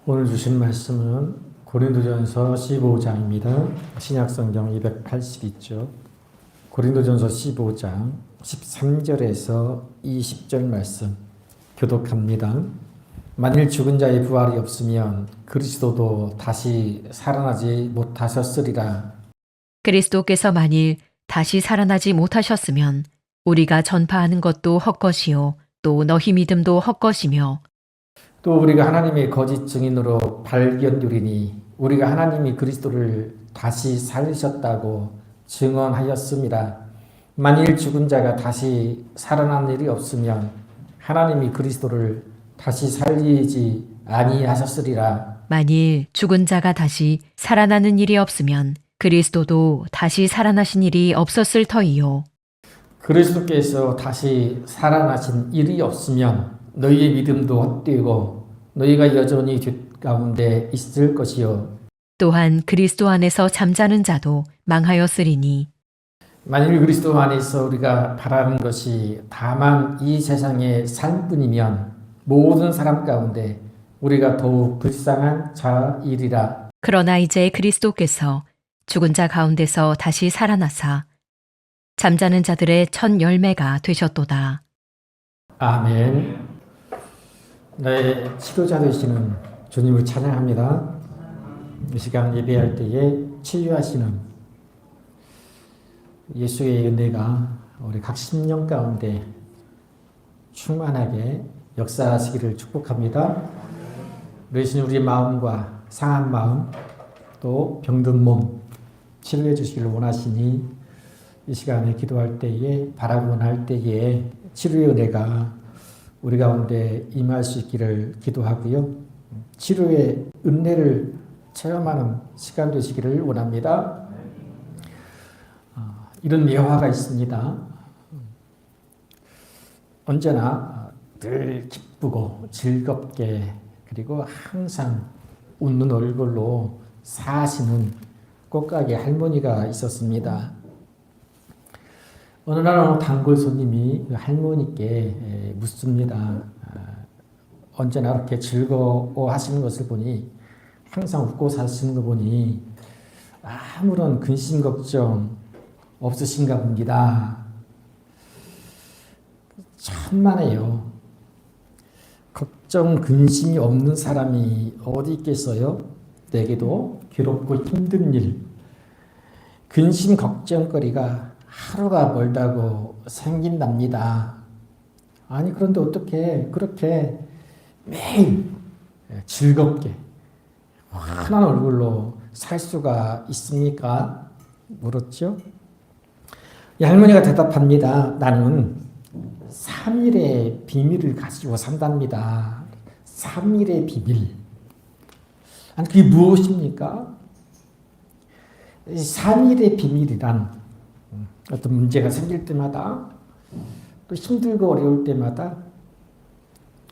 오늘 주신 말씀은 고린도전서 15장입니다. 신약성경 282쪽. 고린도전서 15장 13절에서 20절 말씀 교독합니다. 만일 죽은 자의 부활이 없으면 그리스도도 다시 살아나지 못하셨으리라. 그리스도께서 만일 다시 살아나지 못하셨으면 우리가 전파하는 것도 헛것이요 또 너희 믿음도 헛것이며 또 우리가 하나님의 거짓 증인으로 발견되리니 우리가 하나님이 그리스도를 다시 살리셨다고 증언하였습니다. 만일 죽은 자가 다시 살아난 일이 없으면 하나님이 그리스도를 다시 살리지 아니하셨으리라. 만일 죽은 자가 다시 살아나는 일이 없으면 그리스도도 다시 살아나신 일이 없었을 터이요. 그리스도께서 다시 살아나신 일이 없으면 너희의 믿음도 헛되고 너희가 여전히 죄 가운데 있을 것이요. 또한 그리스도 안에서 잠자는 자도 망하였으리니 만일 그리스도 안에서 우리가 바라는 것이 다만 이 세상의 삶뿐이면 모든 사람 가운데 우리가 더욱 불쌍한 자이리라. 그러나 이제 그리스도께서 죽은 자 가운데서 다시 살아나사 잠자는 자들의 첫 열매가 되셨도다. 아멘. 나의 치료자 되시는 주님을 찬양합니다. 이 시간 예배할 때에 치유하시는 예수의 은혜가 우리 각 심령 가운데 충만하게 역사하시기를 축복합니다. 그러신 우리 마음과 상한 마음 또 병든 몸 치료해 주시기를 원하시니 이 시간에 기도할 때에 바라고는 할 때에 치료의 은혜가 우리 가운데 임할 수 있기를 기도하고요. 치료의 은혜를 체험하는 시간 되시기를 원합니다. 이런 예화가 있습니다. 언제나 늘 기쁘고 즐겁게 그리고 항상 웃는 얼굴로 사시는 꽃가게 할머니가 있었습니다. 어느 날 단골 손님이 할머니께 묻습니다. 언제나 그렇게 즐거워하시는 것을 보니 항상 웃고 사시는 거 보니 아무런 근심 걱정 없으신가 봅니다. 천만에요. 걱정 근심이 없는 사람이 어디 있겠어요? 내게도 괴롭고 힘든 일, 근심 걱정거리가 하루가 멀다고 생긴답니다. 아니 그런데 어떻게 그렇게 매일 즐겁게 환한 얼굴로 살 수가 있습니까? 물었죠. 이 할머니가 대답합니다. 나는 3일의 비밀을 가지고 산답니다. 3일의 비밀. 아니 그게 무엇입니까? 3일의 비밀이란 어떤 문제가 생길 때마다 또 힘들고 어려울 때마다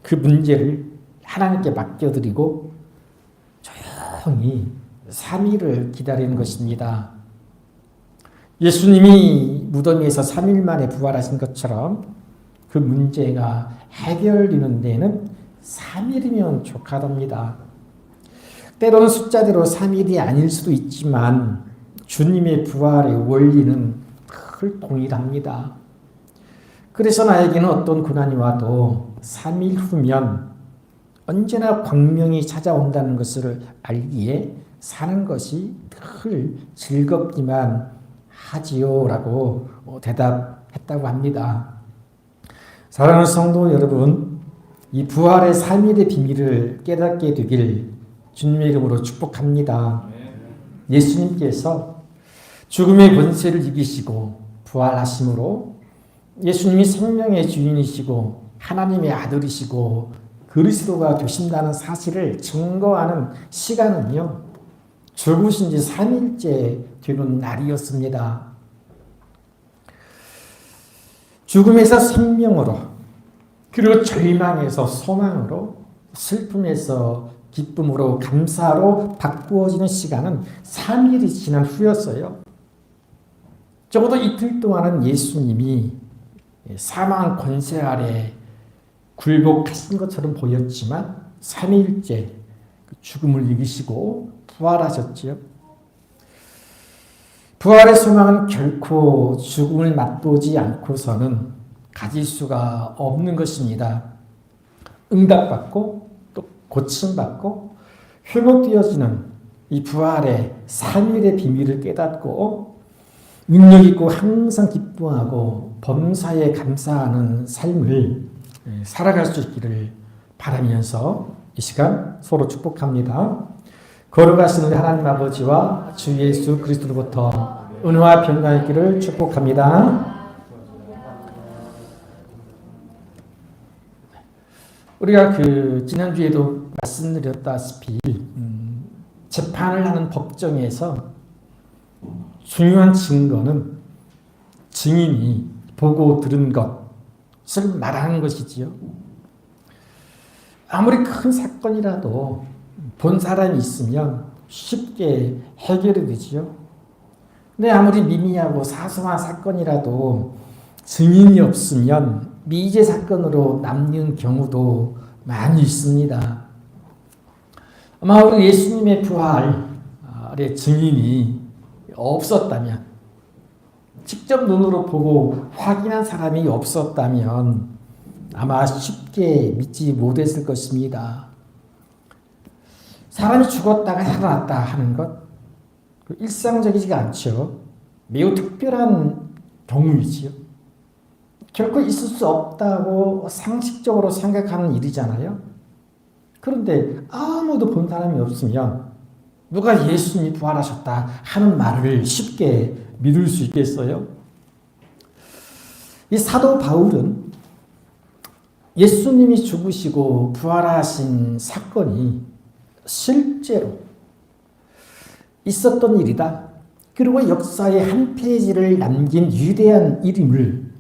그 문제를 하나님께 맡겨드리고 조용히 3일을 기다리는 것입니다. 예수님이 무덤에서 3일 만에 부활하신 것처럼 그 문제가 해결되는 데에는 3일이면 족하답니다. 때로는 숫자대로 3일이 아닐 수도 있지만 주님의 부활의 원리는 늘 동일합니다. 그래서 나에게는 어떤 고난이 와도 3일 후면 언제나 광명이 찾아온다는 것을 알기에 사는 것이 늘 즐겁기만 하지요 라고 대답했다고 합니다. 사랑하는 성도 여러분, 이 부활의 3일의 비밀을 깨닫게 되길 주님의 이름으로 축복합니다. 예수님께서 죽음의 권세를 이기시고 부활하심으로 예수님이 생명의 주인이시고 하나님의 아들이시고 그리스도가 되신다는 사실을 증거하는 시간은요, 죽으신 지 3일째 되는 날이었습니다. 죽음에서 생명으로, 그리고 절망에서 소망으로, 슬픔에서 기쁨으로, 감사로 바꾸어지는 시간은 3일이 지난 후였어요. 적어도 이틀 동안은 예수님이 사망 권세 아래 굴복하신 것처럼 보였지만 3일째 죽음을 이기시고 부활하셨지요. 부활의 소망은 결코 죽음을 맛보지 않고서는 가질 수가 없는 것입니다. 응답받고 또 고침받고 회복되어지는 이 부활의 3일의 비밀을 깨닫고 능력 있고 항상 기뻐하고 범사에 감사하는 삶을 살아갈 수 있기를 바라면서 이 시간 서로 축복합니다. 거룩하신 하나님 아버지와 주 예수 그리스도로부터 은혜와 평강이 있기를 축복합니다. 우리가 지난주에도 말씀드렸다시피 재판을 하는 법정에서 중요한 증거는 증인이 보고 들은 것을 말하는 것이지요. 아무리 큰 사건이라도 본 사람이 있으면 쉽게 해결이 되지요. 근데 아무리 미미하고 사소한 사건이라도 증인이 없으면 미제 사건으로 남는 경우도 많이 있습니다. 아마 우리 예수님의 부활의 증인이 없었다면, 직접 눈으로 보고 확인한 사람이 없었다면 아마 쉽게 믿지 못했을 것입니다. 사람이 죽었다가 살아났다 하는 것, 일상적이지가 않죠. 매우 특별한 경우이지요. 결코 있을 수 없다고 상식적으로 생각하는 일이잖아요. 그런데 아무도 본 사람이 없으면 누가 예수님이 부활하셨다 하는 말을 쉽게 믿을 수 있겠어요? 이 사도 바울은 예수님이 죽으시고 부활하신 사건이 실제로 있었던 일이다. 그리고 역사의 한 페이지를 남긴 위대한 일임을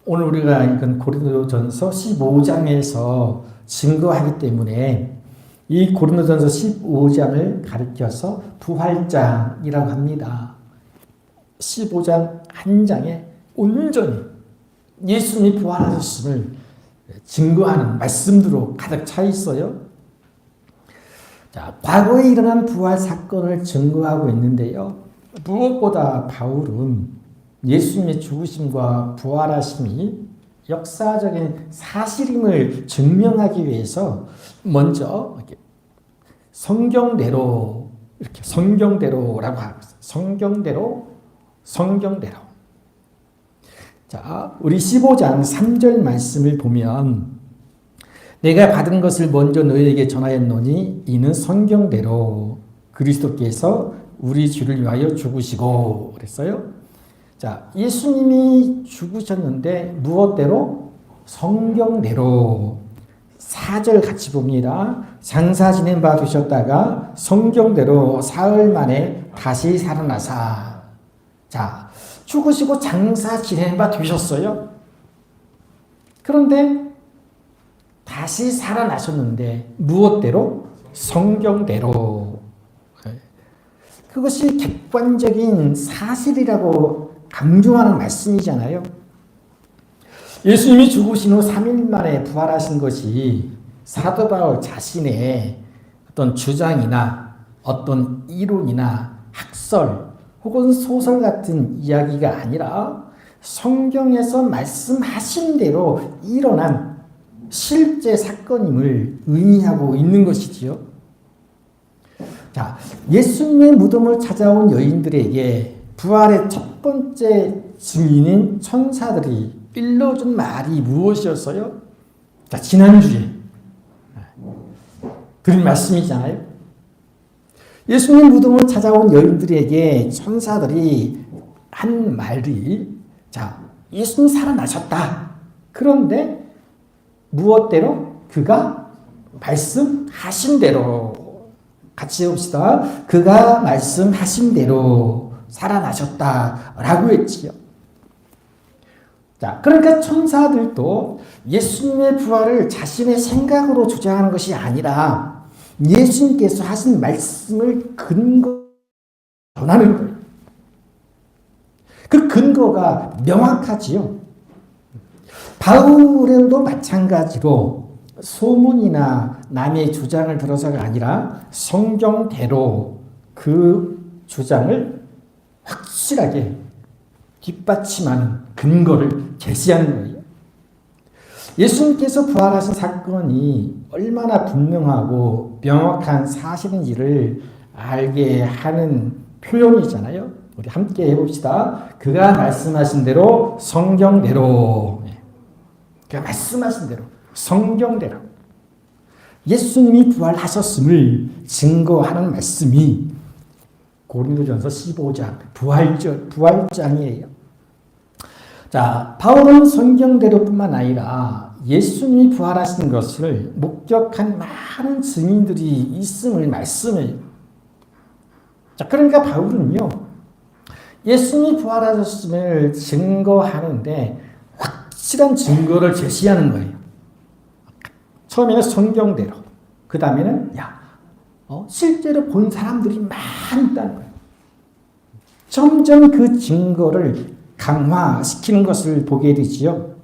오늘 우리가 읽은 고린도전서 15장에서 증거하기 때문에 이 고린도전서 15장을 가리켜서 부활장이라고 합니다. 15장 한 장에 온전히 예수님이 부활하셨음을 증거하는 말씀들로 가득 차 있어요. 자, 과거에 일어난 부활 사건을 증거하고 있는데요. 무엇보다 바울은 예수님의 죽으심과 부활하심이 역사적인 사실임을 증명하기 위해서 먼저 성경대로 이렇게 성경대로라고 합니다. 성경대로. 자, 우리 15장 3절 말씀을 보면 내가 받은 것을 먼저 너희에게 전하였노니 이는 성경대로 그리스도께서 우리 주를 위하여 죽으시고 그랬어요. 자, 예수님이 죽으셨는데 무엇대로? 성경대로. 4절 같이 봅니다. 장사 지낸 바 되셨다가 성경대로 사흘 만에 다시 살아나사. 자, 죽으시고 장사 지낸 바 되셨어요. 그런데 다시 살아나셨는데 무엇대로? 성경대로. 그것이 객관적인 사실이라고 강조하는 말씀이잖아요. 예수님이 죽으신 후 3일 만에 부활하신 것이 사도 바울 자신의 어떤 주장이나 어떤 이론이나 학설 혹은 소설 같은 이야기가 아니라 성경에서 말씀하신 대로 일어난 실제 사건임을 의미하고 있는 것이지요. 자, 예수님의 무덤을 찾아온 여인들에게 부활의 첫 번째 증인인 천사들이 일러준 말이 무엇이었어요? 자, 지난주에 드린 말씀이잖아요. 예수님 무덤을 찾아온 여인들에게 천사들이 한 말이, 자, 예수님 살아나셨다. 그런데 무엇대로? 그가 말씀하신 대로. 같이 해봅시다. 그가 말씀하신 대로 살아나셨다라고 했지요. 자, 그러니까 천사들도 예수님의 부활을 자신의 생각으로 주장하는 것이 아니라 예수님께서 하신 말씀을 근거 전하는 거예요. 그 근거가 명확하지요. 바울도 마찬가지로 소문이나 남의 주장을 들어서가 아니라 성경대로 그 주장을 확실하게 뒷받침하는 근거를 제시하는 거예요. 예수님께서 부활하신 사건이 얼마나 분명하고 명확한 사실인지를 알게 하는 표현이잖아요. 우리 함께 해봅시다. 그가 말씀하신 대로 성경대로. 그가 말씀하신 대로 성경대로. 예수님이 부활하셨음을 증거하는 말씀이 고린도전서 15장 부활장이에요. 자, 바울은 성경대로뿐만 아니라 예수님이 부활하신 것을 목격한 많은 증인들이 있음을 말씀해요. 자, 그러니까 바울은요, 예수님이 부활하셨음을 증거하는데 확실한 증거를 제시하는 거예요. 처음에는 성경대로, 그 다음에는 실제로 본 사람들이 많이 있다는 거예요. 점점 그 증거를 강화시키는 것을 보게 되지요.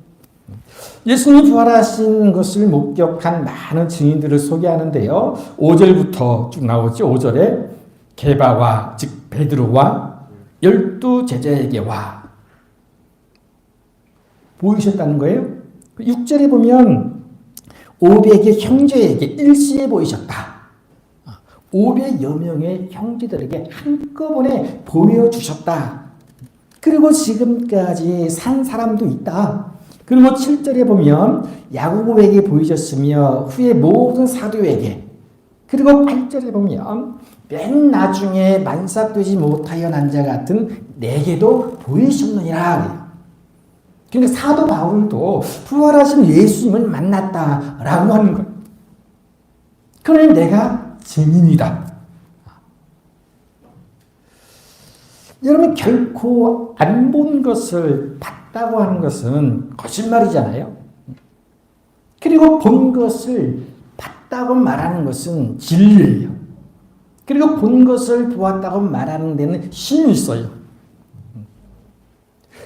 예수님이 부활하신 것을 목격한 많은 증인들을 소개하는데요. 5절부터 쭉 나오죠. 5절에 게바와 즉 베드로와 12 제자에게 와 보이셨다는 거예요. 6절에 보면 500의 형제에게 일시에 보이셨다. 500여 명의 형제들에게 한꺼번에 보여주셨다. 그리고 지금까지 산 사람도 있다. 그리고 7절에 보면 야고보에게 보이셨으며 후에 모든 사도에게, 그리고 8절에 보면 맨 나중에 만삭되지 못하여 난 자 같은 내게도 보이셨느니라. 그러니까 사도 바울도 부활하신 예수님을 만났다라고 하는 거예요. 그러니 내가 증인이다. 여러분, 결코 안 본 것을 봤다고 하는 것은 거짓말이잖아요. 그리고 본 것을 봤다고 말하는 것은 진리예요. 그리고 본 것을 보았다고 말하는 데는 힘이 있어요.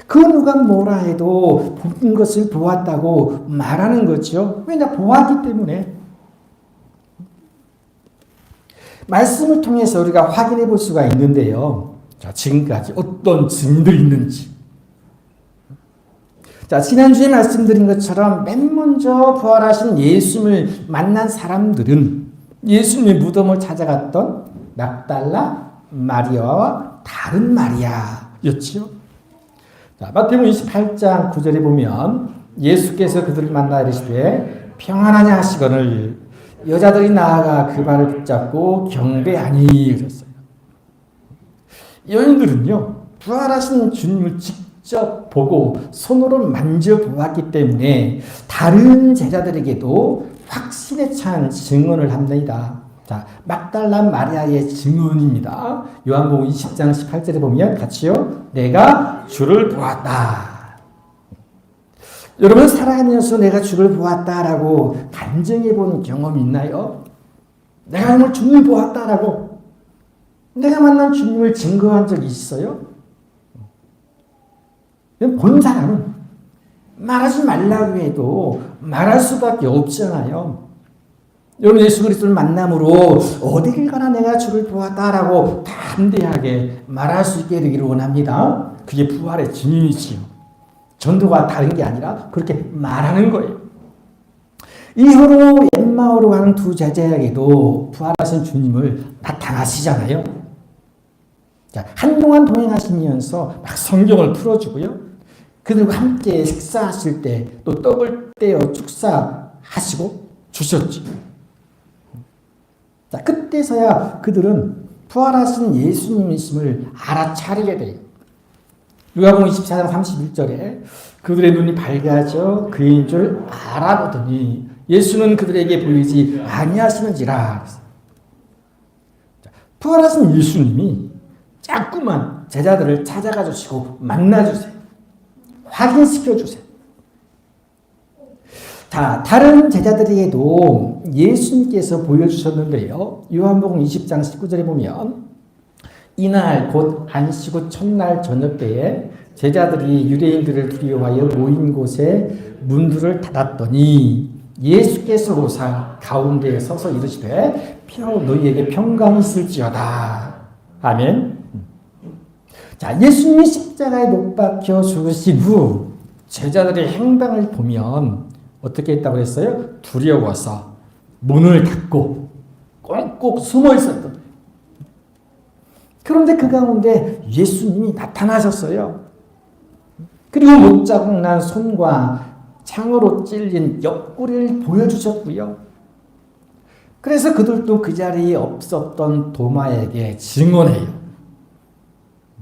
그 누가 뭐라 해도 본 것을 보았다고 말하는 거죠. 왜냐, 보았기 때문에. 말씀을 통해서 우리가 확인해 볼 수가 있는데요. 자, 지금까지 어떤 증인들이 있는지. 자, 지난주에 말씀드린 것처럼 맨 먼저 부활하신 예수님을 만난 사람들은 예수님의 무덤을 찾아갔던 막달라 마리아와 다른 마리아였지요. 자, 마태복음 28장 9절에 보면 예수께서 그들을 만나 이르시되 평안하냐 하시거늘 여자들이 나아가 그 발을 붙잡고 경배하니 그랬어요. 여인들은요, 부활하신 주님을 직접 보고 손으로 만져보았기 때문에 다른 제자들에게도 확신에 찬 증언을 합니다. 자, 막달라 마리아의 증언입니다. 요한복음 20장 18절에 보면 같이요. 내가 주를 보았다. 여러분, 살아가면서 내가 주를 보았다라고 간증해 본 경험이 있나요? 내가 오늘 주님을 보았다라고 내가 만난 주님을 증거한 적이 있어요? 본 사람은 말하지 말라고 해도 말할 수밖에 없잖아요. 여러분, 예수 그리스도를 만남으로 어디를 가나 내가 주를 보았다라고 담대하게 말할 수 있게 되기를 원합니다. 그게 부활의 증인이지요. 전도가 다른 게 아니라 그렇게 말하는 거예요. 이후로 엠마오로 가는 두 제자에게도 부활하신 주님을 나타나시잖아요. 자, 한동안 동행하시면서 막 성경을 풀어주고요. 그들과 함께 식사하실 때 또 떡을 떼어 축사하시고 주셨지. 자, 그때서야 그들은 부활하신 예수님이심을 알아차리게 돼요. 누가복음 24장 31절에 그들의 눈이 밝아져 그인 줄 알아보더니 예수는 그들에게 보이지 아니하시는지라. 부활하신 예수님이 자꾸만 제자들을 찾아가 주시고 만나주세요. 확인시켜 주세요. 자, 다른 제자들에게도 예수님께서 보여주셨는데요. 요한복음 20장 19절에 보면 이날 곧 안식 후 첫날 저녁 때에 제자들이 유대인들을 두려워하여 모인 곳에 문들을 닫았더니 예수께서 오사 가운데에 서서 이르시되 너희에게 평강이 있을지어다. 아멘. 자, 예수님이 십자가에 못 박혀 죽으신 후 제자들의 행방을 보면 어떻게 했다고 그랬어요? 두려워서 문을 닫고 꽁꽁 숨어 있었던. 그런데 그 가운데 예수님이 나타나셨어요. 그리고 못자국 난 손과 창으로 찔린 옆구리를 보여주셨고요. 그래서 그들도 그 자리에 없었던 도마에게 증언해요.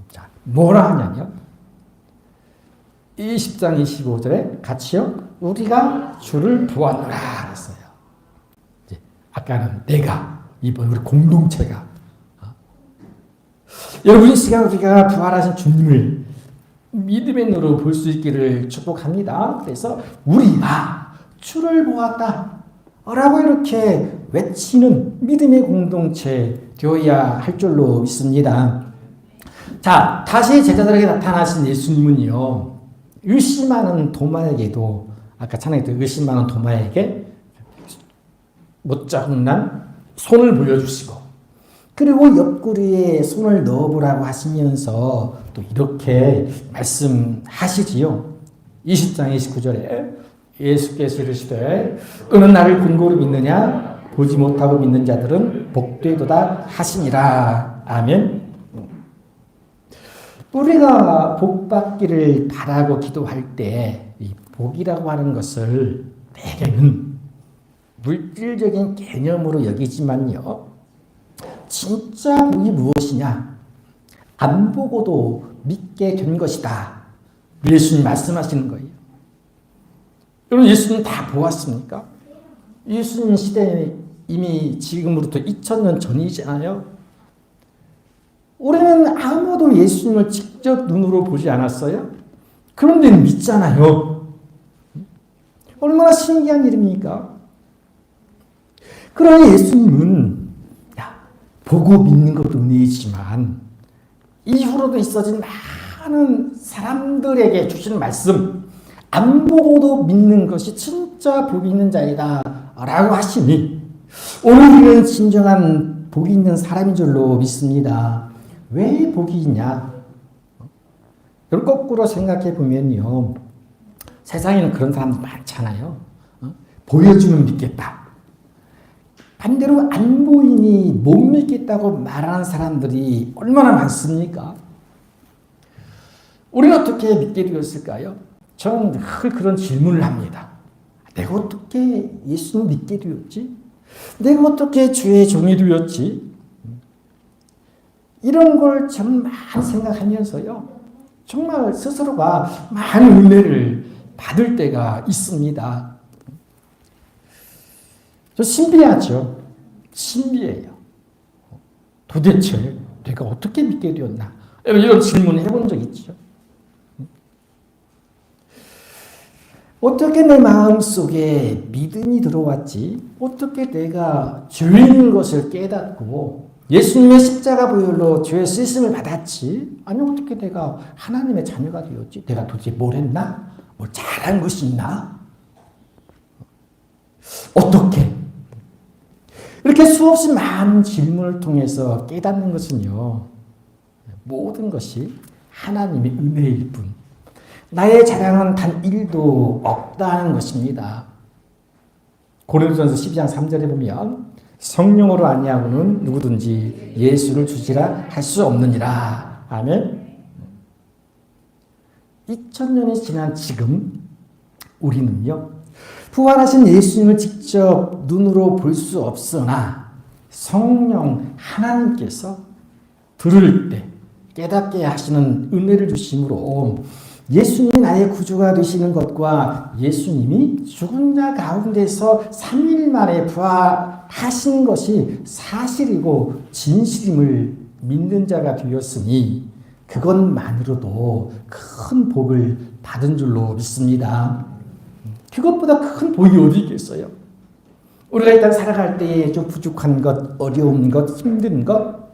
자, 뭐라 하냐면 20장 25절에 같이요. 우리가 주를 보았노라 그랬어요. 아까는 내가, 이번 우리 공동체가. 여러분, 이 시간 우리가 부활하신 주님을 믿음의 눈으로 볼 수 있기를 축복합니다. 그래서 우리가 주를 보았다 라고 이렇게 외치는 믿음의 공동체 되어야 할 줄로 믿습니다. 자, 다시 제자들에게 나타나신 예수님은요, 의심하는 도마에게도, 아까 찬양했던 의심하는 도마에게 못자국 난 손을 보여주시고, 그리고 옆구리에 손을 넣어보라고 하시면서 또 이렇게 말씀하시지요. 20장 29절에 예수께서 이르시되 너는 나를 근거로 믿느냐? 보지 못하고 믿는 자들은 복되도다 하시니라. 아멘. 우리가 복 받기를 바라고 기도할 때 이 복이라고 하는 것을 대개는 물질적인 개념으로 여기지만요, 진짜 복이 무엇이냐? 안 보고도 믿게 된 것이다. 예수님 말씀하시는 거예요. 여러분, 예수님 다 보았습니까? 예수님 시대에 이미 지금으로부터 2000년 전이잖아요. 우리는 아무도 예수님을 직접 눈으로 보지 않았어요. 그런데 믿잖아요. 얼마나 신기한 일입니까? 그러나 예수님은 보고 믿는 것도 은혜이지만 이후로도 있어진 많은 사람들에게 주시는 말씀, 안 보고도 믿는 것이 진짜 복이 있는 자이다 라고 하시니 오늘 우리는 진정한 복이 있는 사람인 줄로 믿습니다. 왜 복이 있냐? 여러분, 거꾸로 생각해 보면요, 세상에는 그런 사람들 많잖아요. 보여주면 믿겠다. 반대로 안 보이니 못 믿겠다고 말하는 사람들이 얼마나 많습니까? 우리는 어떻게 믿게 되었을까요? 저는 늘 그런 질문을 합니다. 내가 어떻게 예수님 믿게 되었지? 내가 어떻게 주의 종이 되었지? 이런 걸 참 많이 생각하면서요, 정말 스스로가 많은 은혜를 받을 때가 있습니다. 저 신비하죠. 신비해요. 도대체 내가 어떻게 믿게 되었나? 이런 질문을 해본 적 있죠. 어떻게 내 마음속에 믿음이 들어왔지? 어떻게 내가 죄인인 것을 깨닫고 예수님의 십자가 보혈로 죄의 씻음을 받았지? 아니, 어떻게 내가 하나님의 자녀가 되었지? 내가 도대체 뭘 했나? 뭘 잘한 것이 있나? 어떻게? 이렇게 수없이 많은 질문을 통해서 깨닫는 것은요, 모든 것이 하나님의 은혜일 뿐, 나의 자랑은 단 1도 없다는 것입니다. 고린도전서 12장 3절에 보면 성령으로 아니하고는 누구든지 예수를 주시라 할 수 없느니라. 아멘. 2000년이 지난 지금 우리는요, 부활하신 예수님을 직접 눈으로 볼 수 없으나 성령 하나님께서 들을 때 깨닫게 하시는 은혜를 주심으로 예수님이 나의 구주가 되시는 것과 예수님이 죽은 자 가운데서 3일 만에 부활하신 것이 사실이고 진실임을 믿는 자가 되었으니 그것만으로도 큰 복을 받은 줄로 믿습니다. 그것보다 큰 복이 어디 있겠어요? 우리가 일단 살아갈 때에 좀 부족한 것, 어려운 것, 힘든 것,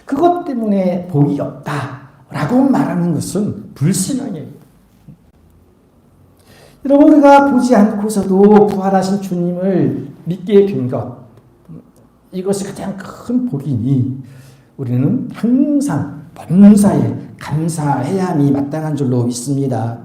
그것 때문에 복이 없다라고 말하는 것은 불신앙이에요. 여러분, 우리가 보지 않고서도 부활하신 주님을 믿게 된 것, 이것이 가장 큰 복이니 우리는 항상 범사에 감사해야함이 마땅한 줄로 믿습니다.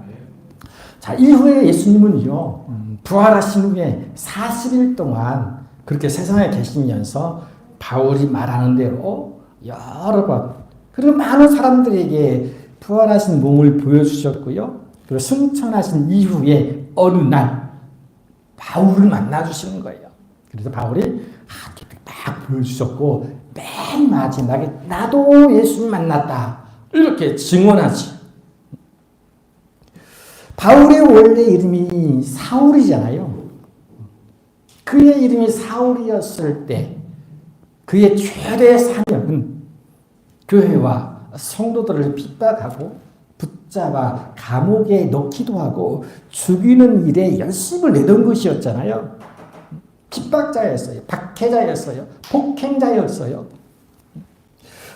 자, 이후에 예수님은요, 부활하신 후에 40일 동안 그렇게 세상에 계시면서 바울이 말하는 대로 여러 번, 그리고 많은 사람들에게 부활하신 몸을 보여주셨고요. 그리고 승천하신 이후에 어느 날 바울을 만나주시는 거예요. 그래서 바울이 딱 보여주셨고 맨 마지막에 나도 예수님 만났다 이렇게 증언하지. 바울의 원래 이름이 사울이잖아요. 그의 이름이 사울이었을 때 그의 최대 사명은 교회와 성도들을 핍박하고 붙잡아 감옥에 넣기도 하고 죽이는 일에 열심을 내던 것이었잖아요. 핍박자였어요. 박해자였어요. 폭행자였어요.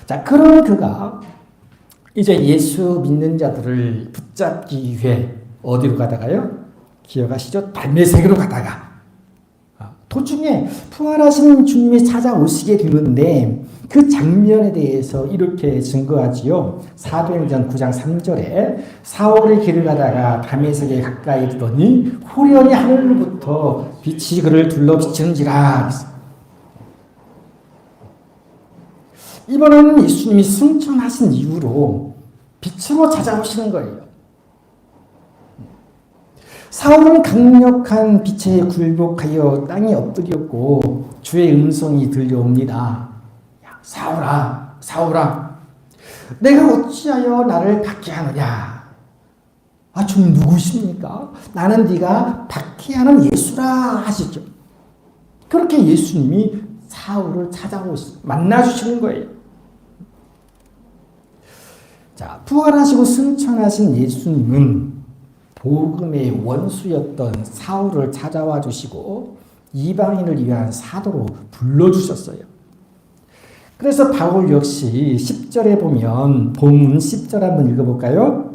자, 그런 그가 이제 예수 믿는 자들을 붙잡기 위해 어디로 가다가요? 기억하시죠? 달메색으로 가다가 도중에 부활하신 주님이 찾아오시게 되는데 그 장면에 대해서 이렇게 증거하지요. 사도행전 9장 3절에 사울의 길을 가다가 다메섹에 가까이 이르더니 후련히 하늘로부터 빛이 그를 둘러 비치는지라. 이번에는 예수님이 승천하신 이후로 빛으로 찾아오시는 거예요. 사울은 강력한 빛에 굴복하여 땅에 엎드렸고 주의 음성이 들려옵니다. 사울아, 사울아, 내가 어찌하여 나를 박해하느냐? 주님 누구십니까? 나는 네가 박해하는 예수라 하시죠. 그렇게 예수님이 사울을 만나주시는 거예요. 자, 부활하시고 승천하신 예수님은 복음의 원수였던 사울을 찾아와 주시고 이방인을 위한 사도로 불러주셨어요. 그래서 바울 역시 10절에 보면 본문 10절 한번 읽어볼까요?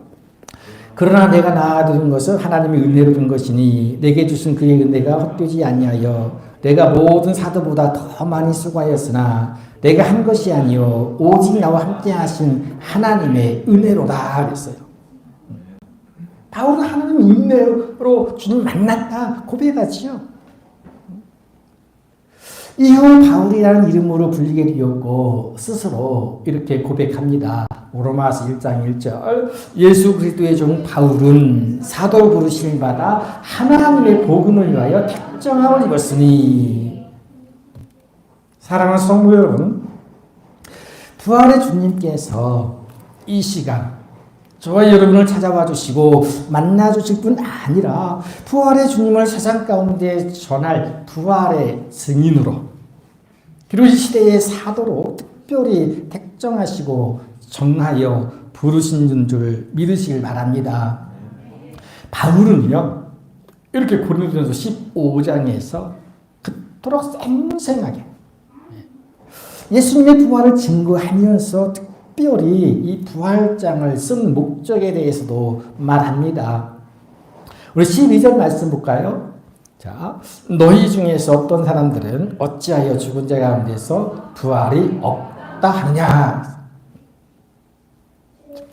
그러나 내가 나아들은 것은 하나님의 은혜로 든 것이니 내게 주신 그의 은혜가 헛되지 아니하여 내가 모든 사도보다 더 많이 수고하였으나 내가 한 것이 아니요 오직 나와 함께 하신 하나님의 은혜로다 그랬어요. 바울은 하나님의 은혜로 주님 만났다 고백하지요. 이후 바울이라는 이름으로 불리게 되었고 스스로 이렇게 고백합니다. 로마서 1장 1절 예수 그리스도의 종 바울은 사도 부르심을 받아 하나님의 복음을 위하여 택정함을 입었으니. 사랑하는 성도 여러분, 부활의 주님께서 이 시간 저와 여러분을 찾아와 주시고 만나 주실 뿐 아니라 부활의 주님을 세상 가운데 전할 부활의 증인으로 그리고 이 시대의 사도로 특별히 택정하시고 정하여 부르신 줄 믿으시길 바랍니다. 바울은요 이렇게 고린도전서 15장에서 그토록 생생하게 예수님의 부활을 증거하면서 특별히 이 부활장을 쓴 목적에 대해서도 말합니다. 우리 12절 말씀 볼까요? 자, 너희 중에서 어떤 사람들은 어찌하여 죽은 자 가운데서 부활이 없다 하느냐?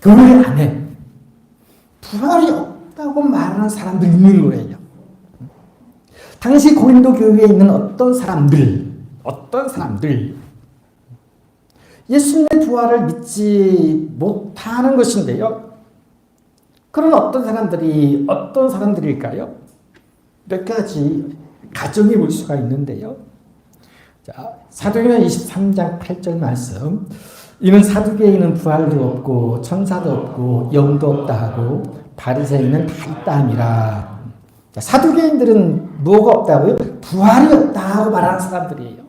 교회 안에 부활이 없다고 말하는 사람들이 있는 거예요. 당시 고린도 교회에 있는 어떤 사람들 예수님의 부활을 믿지 못하는 것인데요. 그런 어떤 사람들일까요? 몇 가지 가정해 볼 수가 있는데요. 자, 사도행전 23장 8절 말씀. 이는 사두개인은 부활도 없고 천사도 없고 영도 없다 하고 바리새인은 다 있다 함이라. 자, 사두개인들은 뭐가 없다고요? 부활이 없다고 말하는 사람들이에요.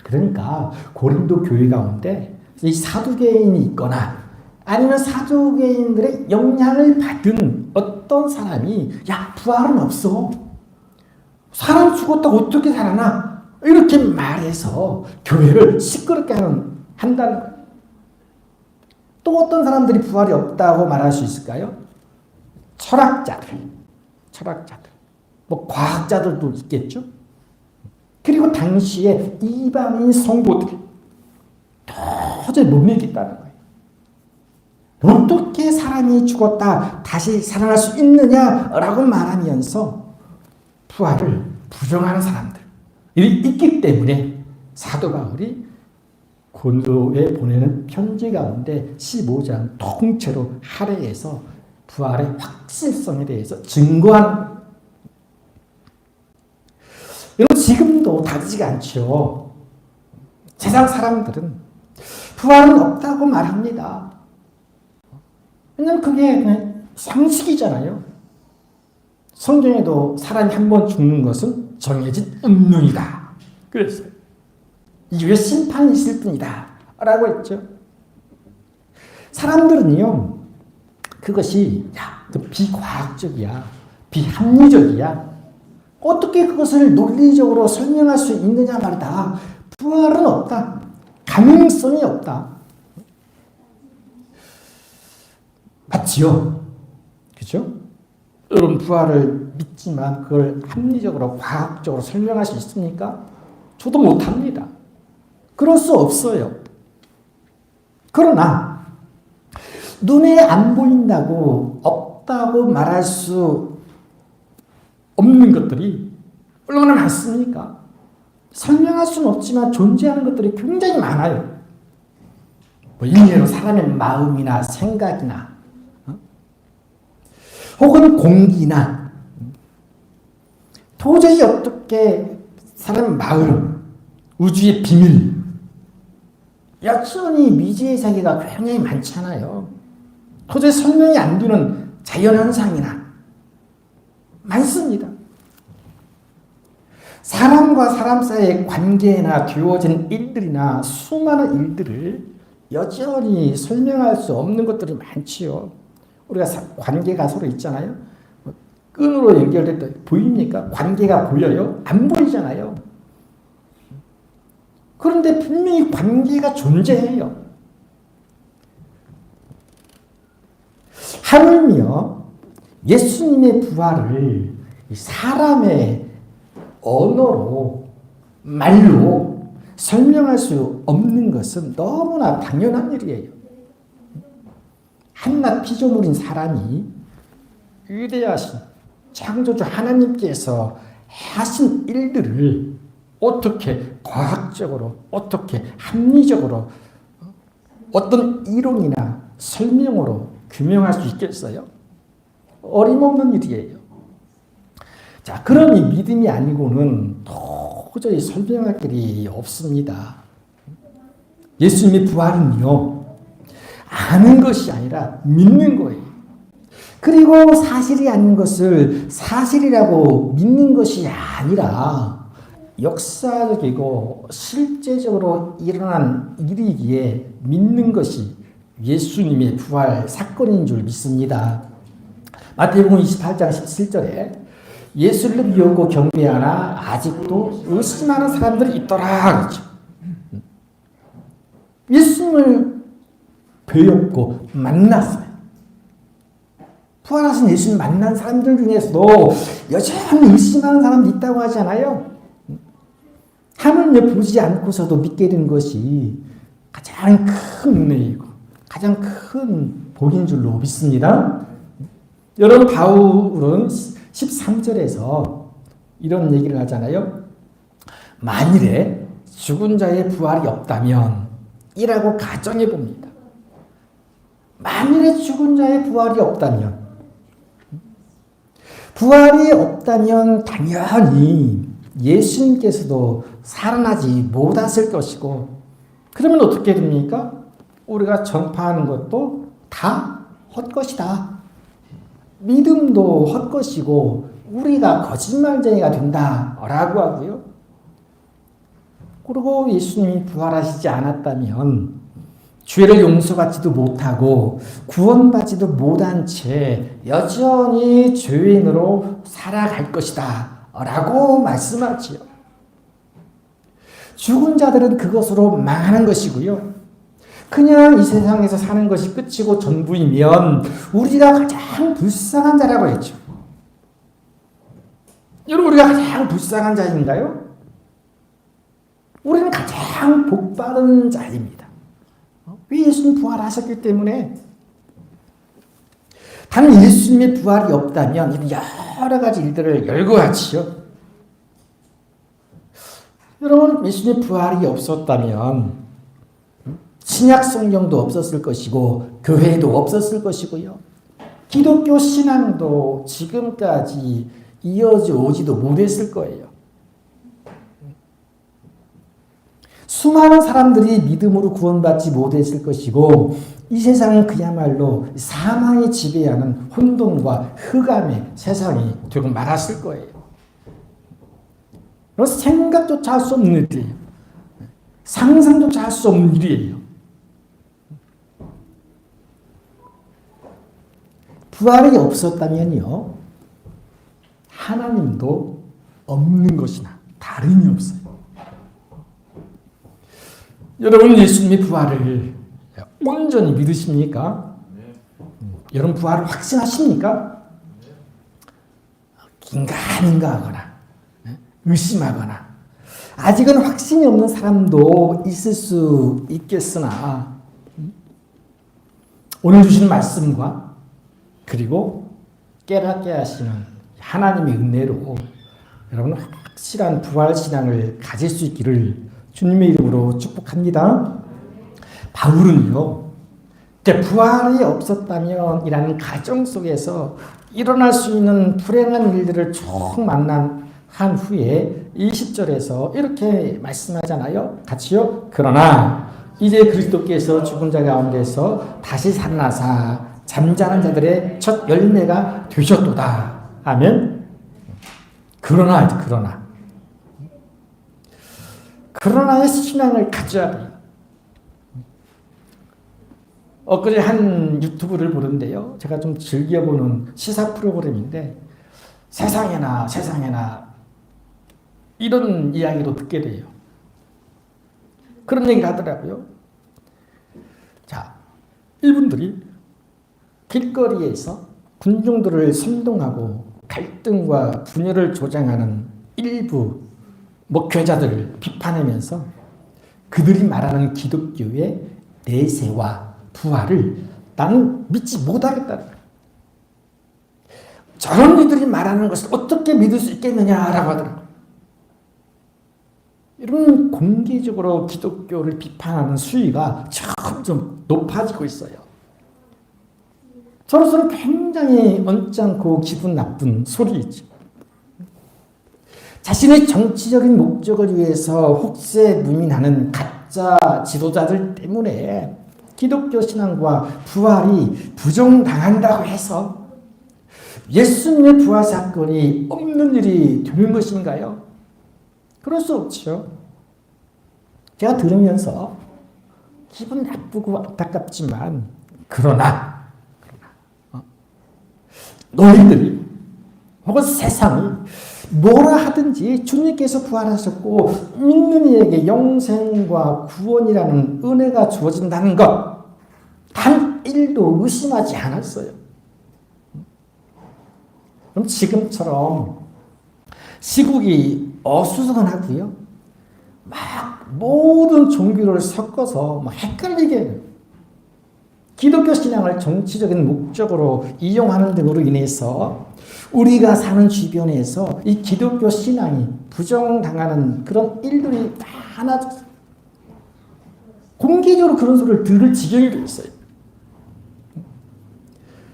그러니까 고린도 교회 가운데 이 사두개인이 있거나 아니면 사두개인들의 영향을 받은 어떤 사람이 야 부활은 없어. 사람 죽었다고 어떻게 살아나? 이렇게 말해서 교회를 시끄럽게 한다는 거예요. 또 어떤 사람들이 부활이 없다고 말할 수 있을까요? 철학자들, 철학자들, 뭐 과학자들도 있겠죠. 그리고 당시에 이방인 성도들이 도저히 못 믿겠다는 거예요. 어떻게 사람이 죽었다 다시 살아날 수 있느냐라고 말하면서 부활을 부정하는 사람들이 있기 때문에 사도 바울이 고린도에 보내는 편지 가운데 15장 통째로 할애해서 부활의 확실성에 대해서 증거한. 여러분 지금도 다르지가 않죠. 세상 사람들은 부활은 없다고 말합니다. 왜냐하면 그게 그냥 상식이잖아요. 성경에도 사람이 한 번 죽는 것은 정해진 운명이다 그랬어요. 이후에 심판이 있을 뿐이다 라고 했죠. 사람들은요 그것이 비과학적이야, 비합리적이야, 어떻게 그것을 논리적으로 설명할 수 있느냐 말이다. 부활은 없다, 가능성이 없다. 맞지요? 그죠? 여러분 부활을 믿지만 그걸 합리적으로 과학적으로 설명할 수 있습니까? 저도 못합니다. 그럴 수 없어요. 그러나 눈에 안 보인다고 없다고 말할 수 없는 것들이 얼마나 많습니까? 설명할 수는 없지만 존재하는 것들이 굉장히 많아요. 뭐 일례로 사람의 마음이나 생각이나 혹은 공기나 도저히 어떻게 사람 마음, 우주의 비밀, 여전히 미지의 세계가 굉장히 많잖아요. 도저히 설명이 안 되는 자연현상이나 많습니다. 사람과 사람 사이의 관계나 되어진 일들이나 수많은 일들을 여전히 설명할 수 없는 것들이 많지요. 우리가 관계가 서로 있잖아요. 끈으로 연결될 때 보입니까? 관계가 보여요? 안 보이잖아요. 그런데 분명히 관계가 존재해요. 하물며 예수님의 부활을 사람의 언어로, 말로 설명할 수 없는 것은 너무나 당연한 일이에요. 한낱 피조물인 사람이 위대하신 창조주 하나님께서 하신 일들을 어떻게 과학적으로, 어떻게 합리적으로, 어떤 이론이나 설명으로 규명할 수 있겠어요? 어림없는 일이에요. 자, 그러니 믿음이 아니고는 도저히 설명할 길이 없습니다. 예수님의 부활은요, 아는 것이 아니라 믿는 거예요. 그리고 사실이 아닌 것을 사실이라고 믿는 것이 아니라 역사적이고 실제적으로 일어난 일이기에 믿는 것이 예수님의 부활 사건인 줄 믿습니다. 마태복음 28장 17절에 예수를 미혹고 경배하나 아직도 의심하는 사람들이 있더라 그렇죠. 예수님을 배웠고 만났어요. 부활하신 예수님 만난 사람들 중에서도 여전히 의심하는 사람도 있다고 하잖아요. 하늘을 보지 않고서도 믿게 된 것이 가장 큰 은혜이고 가장 큰 복인 줄로 믿습니다. 여러분 바울은 13절에서 이런 얘기를 하잖아요. 만일에 죽은 자의 부활이 없다면 이라고 가정해 봅니다. 만일에 죽은 자의 부활이 없다면, 부활이 없다면 당연히 예수님께서도 살아나지 못하실 것이고, 그러면 어떻게 됩니까? 우리가 전파하는 것도 다 헛것이다. 믿음도 헛것이고 우리가 거짓말쟁이가 된다라고 하고요. 그리고 예수님이 부활하시지 않았다면 죄를 용서받지도 못하고 구원받지도 못한 채 여전히 죄인으로 살아갈 것이다 라고 말씀하지요. 죽은 자들은 그것으로 망하는 것이고요. 그냥 이 세상에서 사는 것이 끝이고 전부이면 우리가 가장 불쌍한 자라고 했죠. 여러분, 우리가 가장 불쌍한 자인가요? 우리는 가장 복받은 자입니다. 왜? 예수님 부활하셨기 때문에. 단 예수님의 부활이 없다면 여러 가지 일들을 열거하지요. 여러분, 예수님의 부활이 없었다면 신약 성경도 없었을 것이고 교회도 없었을 것이고요. 기독교 신앙도 지금까지 이어져 오지도 못했을 거예요. 수많은 사람들이 믿음으로 구원받지 못했을 것이고 이 세상은 그야말로 사망이 지배하는 혼돈과 흑암의 세상이 되고 말았을 거예요. 생각조차 할 수 없는 일이에요. 상상조차 할 수 없는 일이에요. 부활이 없었다면요, 하나님도 없는 것이나 다름이 없어요. 여러분, 예수님의 부활을 온전히 믿으십니까? 여러분, 부활을 확신하십니까? 긴가민가 하거나 의심하거나 아직은 확신이 없는 사람도 있을 수 있겠으나 오늘 주신 말씀과 그리고 깨닫게 하시는 하나님의 은혜로 여러분 확실한 부활신앙을 가질 수 있기를 주님의 이름으로 축복합니다. 바울은요, 부활이 없었다면 이라는 가정 속에서 일어날 수 있는 불행한 일들을 쭉 만난 후에 20절에서 이렇게 말씀하잖아요. 같이요. 그러나 이제 그리스도께서 죽은 자 가운데서 다시 살아나사 잠자는 자들의 첫 열매가 되셨도다. 아멘. 그러나의 신앙을 가져야 돼요. 엊그제 한 유튜브를 보는데요. 제가 좀 즐겨보는 시사 프로그램인데 세상에나 이런 이야기도 듣게 돼요. 그런 얘기를 하더라고요. 자, 이분들이 길거리에서 군중들을 선동하고 갈등과 분열을 조장하는 일부 목회자들을 비판하면서 그들이 말하는 기독교의 내세와 부활을 나는 믿지 못하겠다. 저런 이들이 말하는 것을 어떻게 믿을 수 있겠느냐라고 하더라고요. 이런 공개적으로 기독교를 비판하는 수위가 점점 높아지고 있어요. 저로서는 굉장히 언짢고 기분 나쁜 소리이죠. 자신의 정치적인 목적을 위해서 혹세무민하는 가짜 지도자들 때문에 기독교 신앙과 부활이 부정당한다고 해서 예수님의 부활 사건이 없는 일이 되는 것인가요? 그럴 수 없죠. 제가 들으면서 기분 나쁘고 안타깝지만 그러나 너희들이 혹은 세상이 뭐라 하든지 주님께서 부활하셨고 믿는 이에게 영생과 구원이라는 은혜가 주어진다는 것 단 1도 의심하지 않았어요. 그럼 지금처럼 시국이 어수선하고요. 막 모든 종교를 섞어서 막 헷갈리게 해요. 기독교 신앙을 정치적인 목적으로 이용하는 등으로 인해서 우리가 사는 주변에서 이 기독교 신앙이 부정당하는 그런 일들이 많아졌어요. 공개적으로 그런 소리를 들을 지경이 돼 있어요.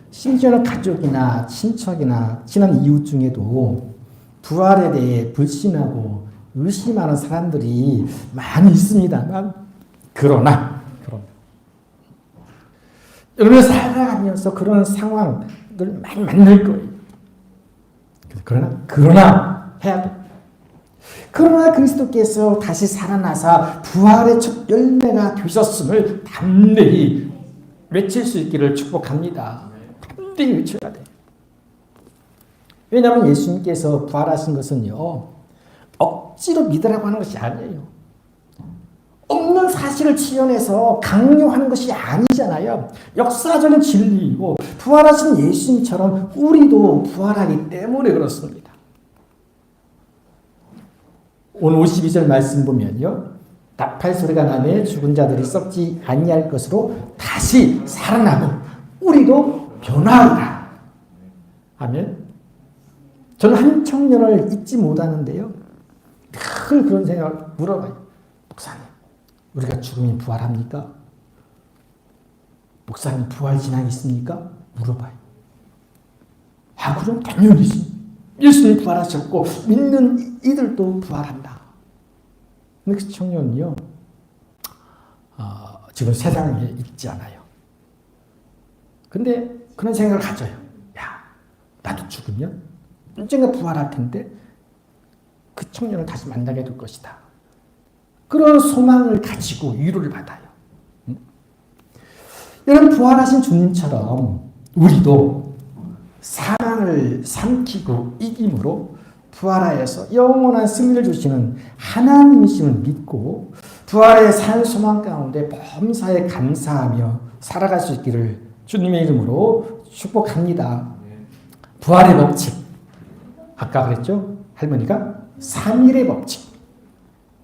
심지어는 가족이나 친척이나 친한 이웃 중에도 부활에 대해 불신하고 의심하는 사람들이 많이 있습니다만 그러나 여러분 살아가면서 그런 상황을 많이 만날 거예요. 그러나 해야 돼. 그러나 그리스도께서 다시 살아나사 부활의 첫 열매가 되셨음을 담대히 외칠 수 있기를 축복합니다. 담대히 외쳐야 돼. 왜냐하면 예수님께서 부활하신 것은요, 억지로 믿으라고 하는 것이 아니에요. 없는 사실을 지어내서 강요하는 것이 아니잖아요. 역사적인 진리이고 부활하신 예수님처럼 우리도 부활하기 때문에 그렇습니다. 오늘 52절 말씀 보면요. 나팔 소리가 나매 죽은 자들이 썩지 아니할 것으로 다시 살아나고 우리도 변화하리라. 아멘. 저는 한 청년을 잊지 못하는데요. 늘 그런 생각을 물어봐요. 목사님, 우리가 죽으면 부활합니까? 목사님 부활 진앙 있습니까? 물어봐요. 아, 그럼 당연히지. 예수님 부활하셨고 믿는 이들도 부활한다. 근데 그 청년이요. 지금 세상에 있지 않아요. 근데 그런 생각을 가져요. 야, 나도 죽으면 언젠가 부활할 텐데 그 청년을 다시 만나게 될 것이다. 그런 소망을 가지고 위로를 받아요. 여러분, 부활하신 주님처럼 우리도 사랑을 삼키고 이김으로 부활하여서 영원한 승리를 주시는 하나님이심을 믿고 부활의 산 소망 가운데 범사에 감사하며 살아갈 수 있기를 주님의 이름으로 축복합니다. 부활의 법칙, 아까 그랬죠? 할머니가 3일의 법칙.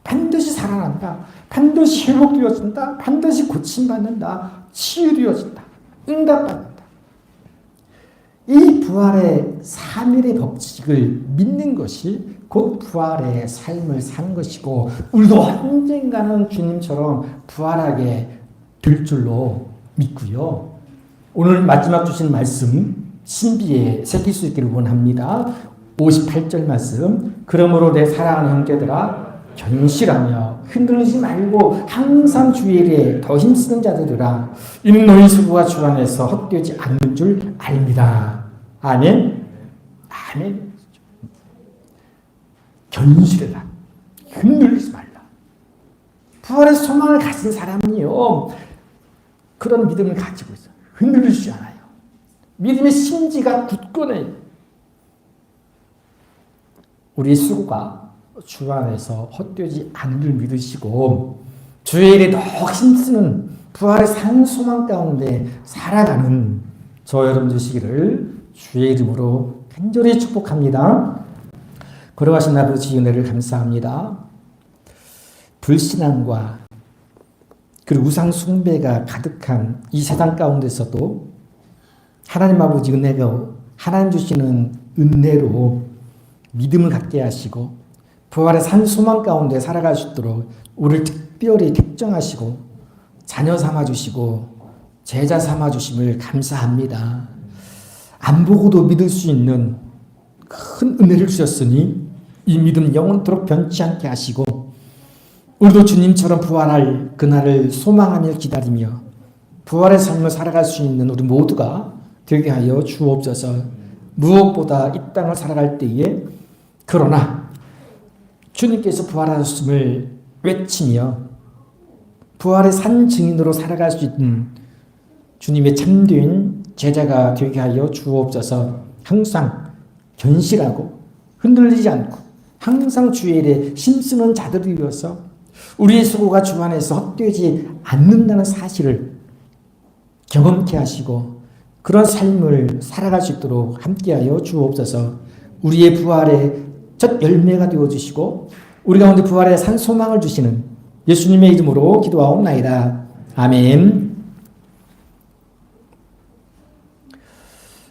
반드시 살아난다. 반드시 회복되어진다. 반드시 고침받는다. 치유되어진다. 응답받는다. 이 부활의 3일의 법칙을 믿는 것이 곧 부활의 삶을 사는 것이고 우리도 언젠가는 주님처럼 부활하게 될 줄로 믿고요. 오늘 마지막 주신 말씀 신비에 새길 수 있기를 원합니다. 58절 말씀. 그러므로 내 사랑하는 형제들아 견실하며 흔들리지 말고 항상 주의 일에 더 힘쓰는 자들이라. 이는 너희 수고가 주 안에서 헛되지 않는 줄 압니다. 아멘. 아멘. 견실하라. 흔들리지 말라. 부활의 소망을 가진 사람이요. 그런 믿음을 가지고 있어요. 흔들리지 않아요. 믿음의 심지가 굳건해요. 우리의 수고가 주 안에서 헛되지 않은 줄 믿으시고 주의 일에 더 힘쓰는 부활의 산 소망 가운데 살아가는 저 여러분 되시기를 주의 이름으로 간절히 축복합니다. 걸어가신 아버지 은혜를 감사합니다. 불신앙과 그리고 우상 숭배가 가득한 이 세상 가운데서도 하나님 아버지 은혜가 하나님 주시는 은혜로 믿음을 갖게 하시고 부활의 산 소망 가운데 살아갈 수 있도록 우리를 특별히 택정하시고 자녀 삼아주시고 제자 삼아주심을 감사합니다. 안 보고도 믿을 수 있는 큰 은혜를 주셨으니 이 믿음 영원토록 변치 않게 하시고 우리도 주님처럼 부활할 그날을 소망하며 기다리며 부활의 삶을 살아갈 수 있는 우리 모두가 되게 하여 주옵소서. 무엇보다 이 땅을 살아갈 때에 그러나 주님께서 부활하셨음을 외치며 부활의 산 증인으로 살아갈 수 있는 주님의 참된 제자가 되게 하여 주옵소서. 항상 견실하고 흔들리지 않고 항상 주의 일에 힘쓰는 자들이어서 우리의 수고가 주 안에서 헛되지 않는다는 사실을 경험케 하시고 그런 삶을 살아갈 수 있도록 함께하여 주옵소서. 우리의 부활의 첫 열매가 되어주시고 우리 가운데 부활의 산 소망을 주시는 예수님의 이름으로 기도하옵나이다. 아멘.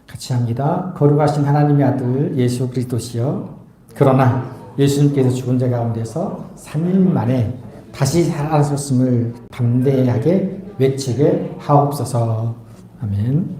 같이 합니다. 거룩하신 하나님의 아들 예수 그리스도시여, 그러나 예수님께서 죽은 자 가운데서 3일 만에 다시 살아나셨음을 담대하게 외치게 하옵소서. 아멘.